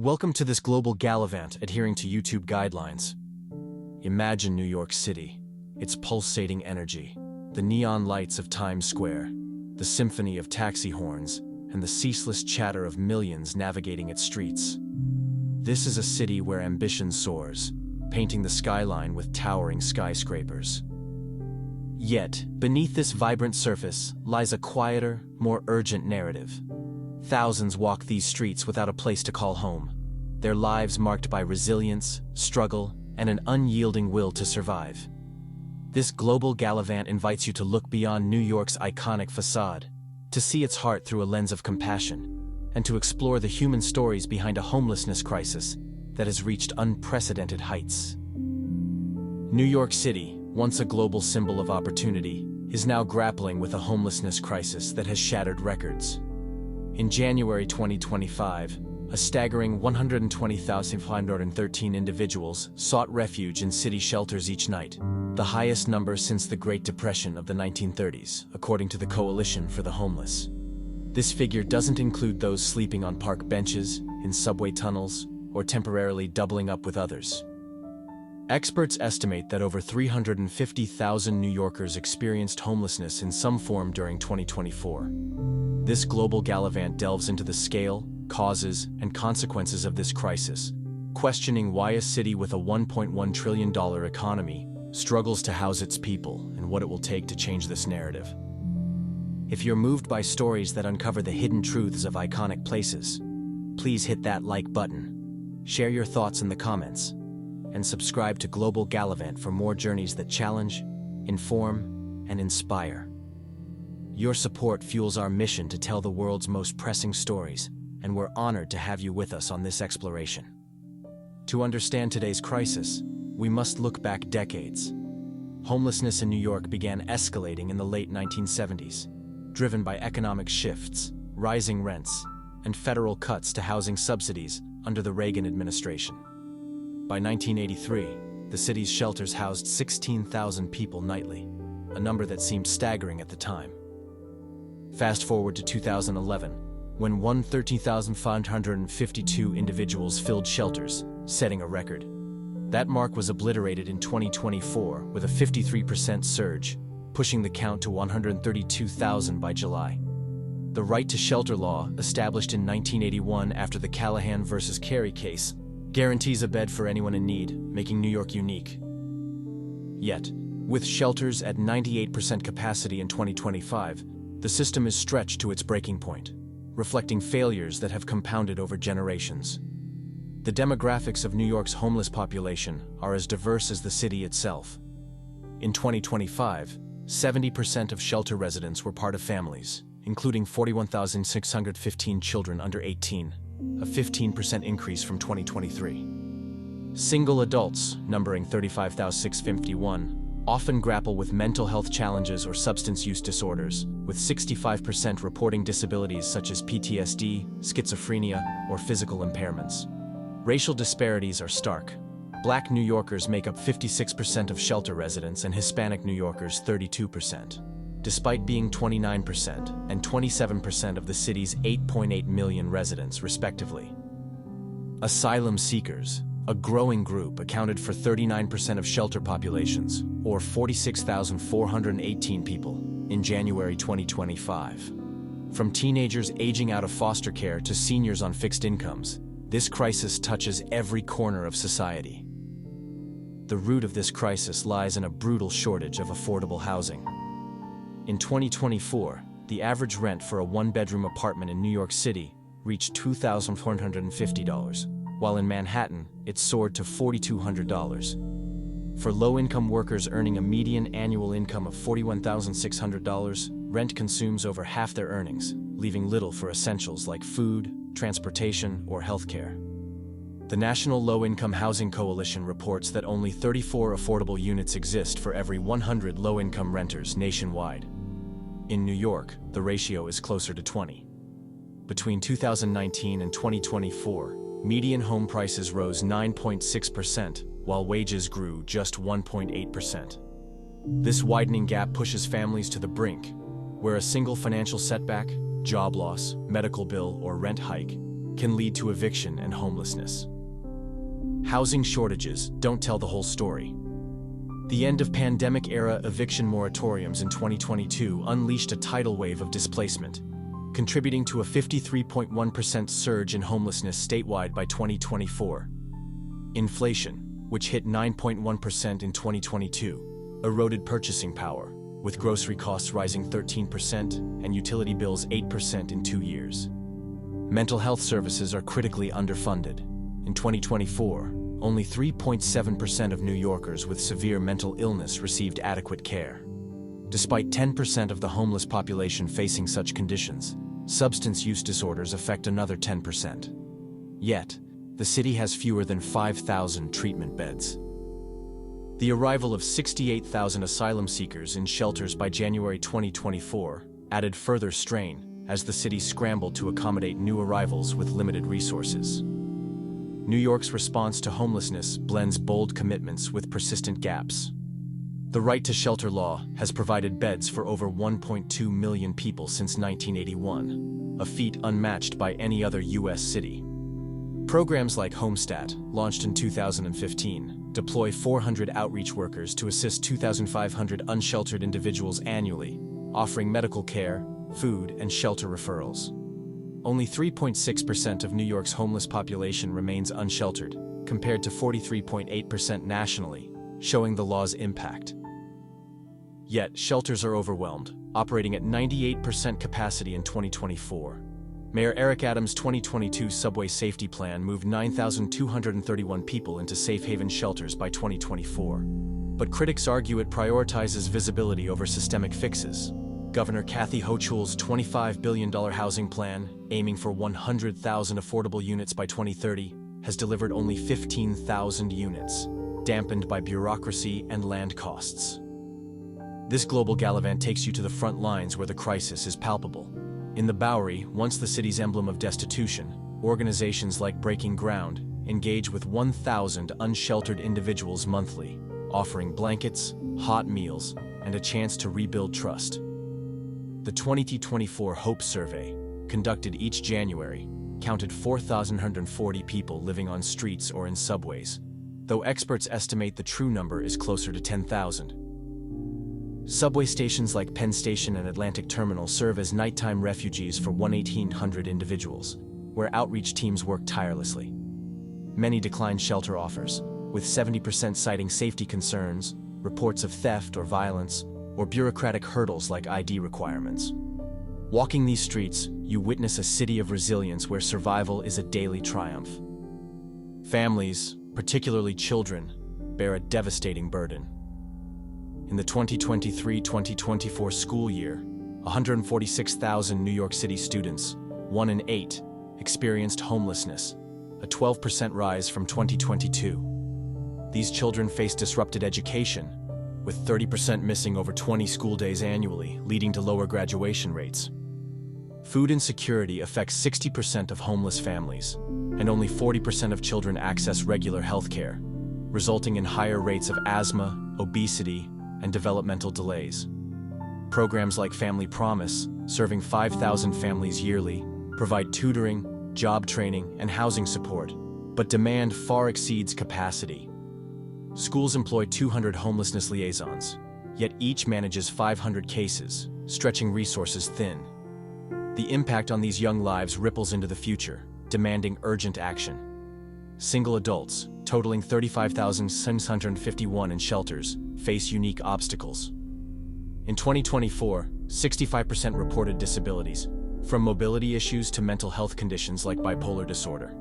Welcome to this Global Gallivant adhering to YouTube guidelines. Imagine New York City, its pulsating energy, the neon lights of Times Square, the symphony of taxi horns, and the ceaseless chatter of millions navigating its streets. This is a city where ambition soars, painting the skyline with towering skyscrapers. Yet, beneath this vibrant surface lies a quieter, more urgent narrative. Thousands walk these streets without a place to call home, their lives marked by resilience, struggle, and an unyielding will to survive. This Global Gallivant invites you to look beyond New York's iconic facade, to see its heart through a lens of compassion, and to explore the human stories behind a homelessness crisis that has reached unprecedented heights. New York City, once a global symbol of opportunity, is now grappling with a homelessness crisis that has shattered records. In January 2025, a staggering 120,513 individuals sought refuge in city shelters each night, the highest number since the Great Depression of the 1930s, according to the Coalition for the Homeless. This figure doesn't include those sleeping on park benches, in subway tunnels, or temporarily doubling up with others. Experts estimate that over 350,000 New Yorkers experienced homelessness in some form during 2024. This Global Gallivant delves into the scale, causes, and consequences of this crisis, questioning why a city with a $1.1 trillion economy struggles to house its people and what it will take to change this narrative. If you're moved by stories that uncover the hidden truths of iconic places, please hit that like button, share your thoughts in the comments, and subscribe to Global Gallivant for more journeys that challenge, inform, and inspire. Your support fuels our mission to tell the world's most pressing stories, and we're honored to have you with us on this exploration. To understand today's crisis, we must look back decades. Homelessness in New York began escalating in the late 1970s, driven by economic shifts, rising rents, and federal cuts to housing subsidies under the Reagan administration. By 1983, the city's shelters housed 16,000 people nightly, a number that seemed staggering at the time. Fast forward to 2011, when 113,552 individuals filled shelters, setting a record. That mark was obliterated in 2024 with a 53% surge, pushing the count to 132,000 by July. The right to shelter law, established in 1981 after the Callahan versus Carey case, guarantees a bed for anyone in need, making New York unique. Yet, with shelters at 98% capacity in 2025, the system is stretched to its breaking point, reflecting failures that have compounded over generations. The demographics of New York's homeless population are as diverse as the city itself. In 2025, 70% of shelter residents were part of families, including 41,615 children under 18, a 15% increase from 2023. Single adults, numbering 35,651, often grapple with mental health challenges or substance use disorders, with 65% reporting disabilities such as PTSD, schizophrenia, or physical impairments. Racial disparities are stark. Black New Yorkers make up 56% of shelter residents and Hispanic New Yorkers 32%, despite being 29% and 27% of the city's 8.8 million residents, respectively. Asylum seekers, a growing group, accounted for 39% of shelter populations, or 46,418 people, in January 2025. From teenagers aging out of foster care to seniors on fixed incomes, this crisis touches every corner of society. The root of this crisis lies in a brutal shortage of affordable housing. In 2024, the average rent for a one-bedroom apartment in New York City reached $2,450, while in Manhattan, it soared to $4,200. For low-income workers earning a median annual income of $41,600, rent consumes over half their earnings, leaving little for essentials like food, transportation, or healthcare. The National Low-Income Housing Coalition reports that only 34 affordable units exist for every 100 low-income renters nationwide. In New York, the ratio is closer to 20. Between 2019 and 2024, median home prices rose 9.6%, while wages grew just 1.8%. This widening gap pushes families to the brink, where a single financial setback, job loss, medical bill, or rent hike can lead to eviction and homelessness. Housing shortages don't tell the whole story. The end of pandemic-era eviction moratoriums in 2022 unleashed a tidal wave of displacement, contributing to a 53.1% surge in homelessness statewide by 2024. Inflation, which hit 9.1% in 2022, eroded purchasing power, with grocery costs rising 13% and utility bills 8% in 2 years. Mental health services are critically underfunded. In 2024, only 3.7% of New Yorkers with severe mental illness received adequate care. Despite 10% of the homeless population facing such conditions, substance use disorders affect another 10%. Yet, the city has fewer than 5,000 treatment beds. The arrival of 68,000 asylum seekers in shelters by January 2024 added further strain as the city scrambled to accommodate new arrivals with limited resources. New York's response to homelessness blends bold commitments with persistent gaps. The right to shelter law has provided beds for over 1.2 million people since 1981, a feat unmatched by any other U.S. city. Programs like Homestat, launched in 2015, deploy 400 outreach workers to assist 2,500 unsheltered individuals annually, offering medical care, food, and shelter referrals. Only 3.6% of New York's homeless population remains unsheltered, compared to 43.8% nationally, showing the law's impact. Yet, shelters are overwhelmed, operating at 98% capacity in 2024. Mayor Eric Adams' 2022 subway safety plan moved 9,231 people into safe haven shelters by 2024. But critics argue it prioritizes visibility over systemic fixes. Governor Kathy Hochul's $25 billion housing plan, aiming for 100,000 affordable units by 2030, has delivered only 15,000 units, dampened by bureaucracy and land costs. This Global Gallivant takes you to the front lines where the crisis is palpable. In the Bowery, once the city's emblem of destitution, organizations like Breaking Ground engage with 1,000 unsheltered individuals monthly, offering blankets, hot meals, and a chance to rebuild trust. The 2024 Hope Survey, conducted each January, counted 4,140 people living on streets or in subways, though experts estimate the true number is closer to 10,000. Subway stations like Penn Station and Atlantic Terminal serve as nighttime refugees for 1,800 individuals, where outreach teams work tirelessly. Many decline shelter offers, with 70% citing safety concerns, reports of theft or violence, or bureaucratic hurdles like ID requirements. Walking these streets, you witness a city of resilience where survival is a daily triumph. Families, particularly children, bear a devastating burden. In the 2023-2024 school year, 146,000 New York City students, 1 in 8, experienced homelessness, a 12% rise from 2022. These children face disrupted education, with 30% missing over 20 school days annually, leading to lower graduation rates. Food insecurity affects 60% of homeless families, and only 40% of children access regular health care, resulting in higher rates of asthma, obesity, and developmental delays. Programs like Family Promise, serving 5,000 families yearly, provide tutoring, job training, and housing support, but demand far exceeds capacity. Schools employ 200 homelessness liaisons, yet each manages 500 cases, stretching resources thin. The impact on these young lives ripples into the future, demanding urgent action. Single adults, totaling 35,651 in shelters, face unique obstacles. In 2024, 65% reported disabilities, from mobility issues to mental health conditions like bipolar disorder.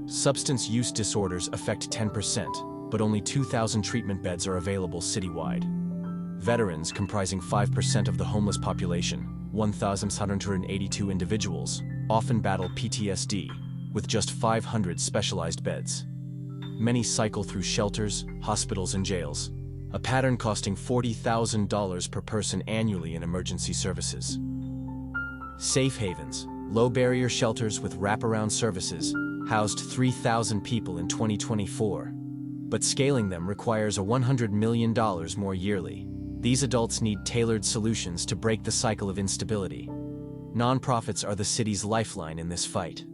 Substance use disorders affect 10%, but only 2,000 treatment beds are available citywide. Veterans, comprising 5% of the homeless population, 1,782 individuals, often battle PTSD, with just 500 specialized beds. Many cycle through shelters, hospitals, and jails, a pattern costing $40,000 per person annually in emergency services. Safe havens, low-barrier shelters with wraparound services, housed 3,000 people in 2024. But scaling them requires $100 million more yearly. These adults need tailored solutions to break the cycle of instability. Nonprofits are the city's lifeline in this fight.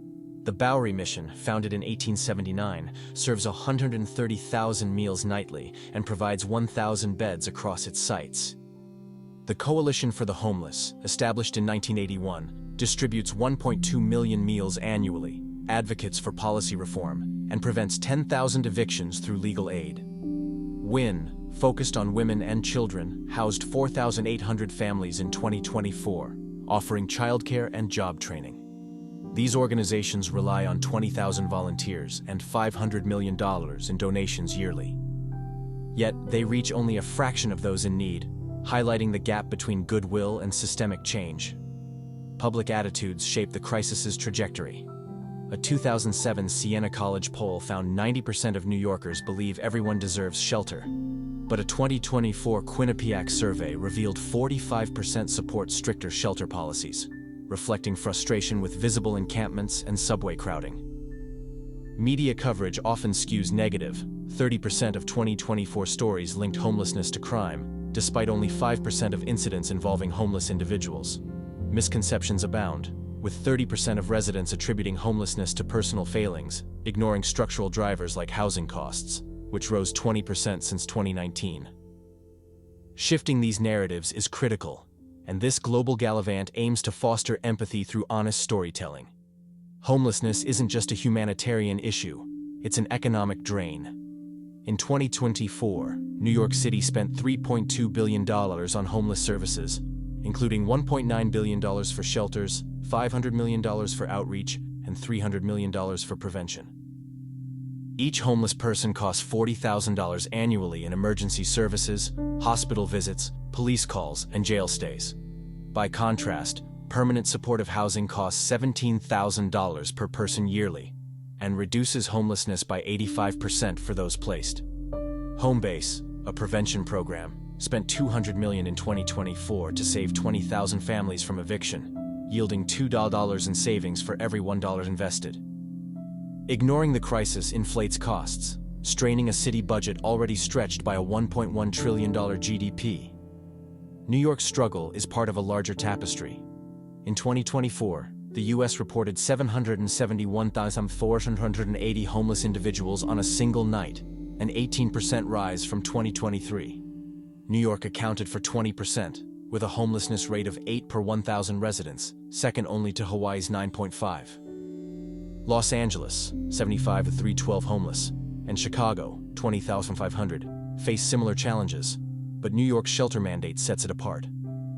The Bowery Mission, founded in 1879, serves 130,000 meals nightly and provides 1,000 beds across its sites. The Coalition for the Homeless, established in 1981, distributes 1.2 million meals annually, advocates for policy reform, and prevents 10,000 evictions through legal aid. WIN, focused on women and children, housed 4,800 families in 2024, offering childcare and job training. These organizations rely on 20,000 volunteers and $500 million in donations yearly. Yet, they reach only a fraction of those in need, highlighting the gap between goodwill and systemic change. Public attitudes shape the crisis's trajectory. A 2007 Siena College poll found 90% of New Yorkers believe everyone deserves shelter. But a 2024 Quinnipiac survey revealed 45% support stricter shelter policies, reflecting frustration with visible encampments and subway crowding. Media coverage often skews negative. 30% of 2024 stories linked homelessness to crime, despite only 5% of incidents involving homeless individuals. Misconceptions abound, with 30% of residents attributing homelessness to personal failings, ignoring structural drivers like housing costs, which rose 20% since 2019. Shifting these narratives is critical, and this Global Gallivant aims to foster empathy through honest storytelling. Homelessness isn't just a humanitarian issue, it's an economic drain. In 2024, New York City spent $3.2 billion on homeless services, including $1.9 billion for shelters, $500 million for outreach, and $300 million for prevention. Each homeless person costs $40,000 annually in emergency services, hospital visits, police calls, and jail stays. By contrast, permanent supportive housing costs $17,000 per person yearly and reduces homelessness by 85% for those placed. Homebase, a prevention program, spent $200 million in 2024 to save 20,000 families from eviction, yielding $2 in savings for every $1 invested. Ignoring the crisis inflates costs, straining a city budget already stretched by a $1.1 trillion GDP. New York's struggle is part of a larger tapestry. In 2024, the U.S. reported 771,480 homeless individuals on a single night, an 18% rise from 2023. New York accounted for 20%, with a homelessness rate of 8 per 1,000 residents, second only to Hawaii's 9.5. Los Angeles, 75 to 312 homeless, and Chicago, 20,500, face similar challenges, but New York's shelter mandate sets it apart.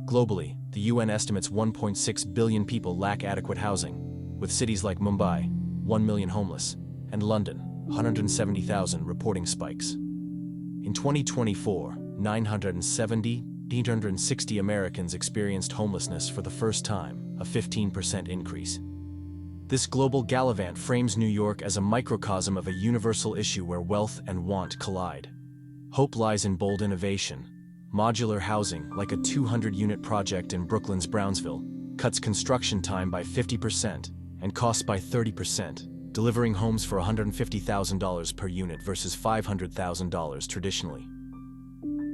Globally, the UN estimates 1.6 billion people lack adequate housing, with cities like Mumbai, 1 million homeless, and London, 170,000 reporting spikes. In 2024, 960 Americans experienced homelessness for the first time, a 15% increase. This Global Gallivant frames New York as a microcosm of a universal issue where wealth and want collide. Hope lies in bold innovation. Modular housing, like a 200-unit project in Brooklyn's Brownsville, cuts construction time by 50% and costs by 30%, delivering homes for $150,000 per unit versus $500,000 traditionally.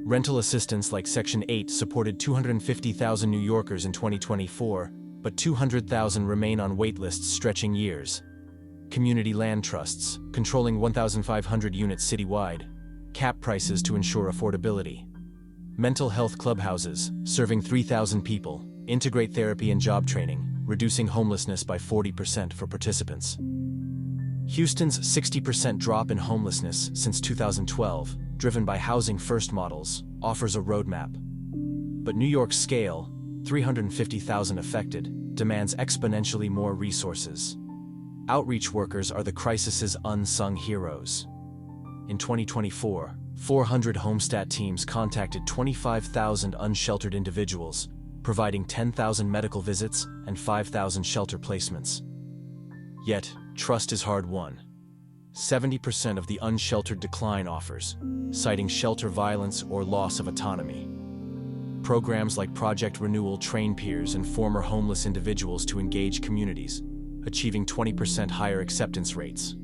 Rental assistance like Section 8 supported 250,000 New Yorkers in 2024, but 200,000 remain on waitlists stretching years. Community land trusts, controlling 1,500 units citywide, cap prices to ensure affordability. Mental health clubhouses, serving 3,000 people, integrate therapy and job training, reducing homelessness by 40% for participants. Houston's 60% drop in homelessness since 2012, driven by Housing First models, offers a roadmap. But New York's scale, 350,000 affected, demands exponentially more resources. Outreach workers are the crisis's unsung heroes. In 2024, 400 Homestat teams contacted 25,000 unsheltered individuals, providing 10,000 medical visits and 5,000 shelter placements. Yet, trust is hard-won. 70% of the unsheltered decline offers, citing shelter violence or loss of autonomy. Programs like Project Renewal train peers and former homeless individuals to engage communities, achieving 20% higher acceptance rates.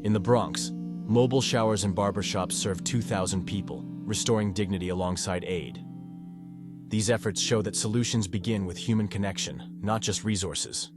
In the Bronx, mobile showers and barbershops serve 2,000 people, restoring dignity alongside aid. These efforts show that solutions begin with human connection, not just resources.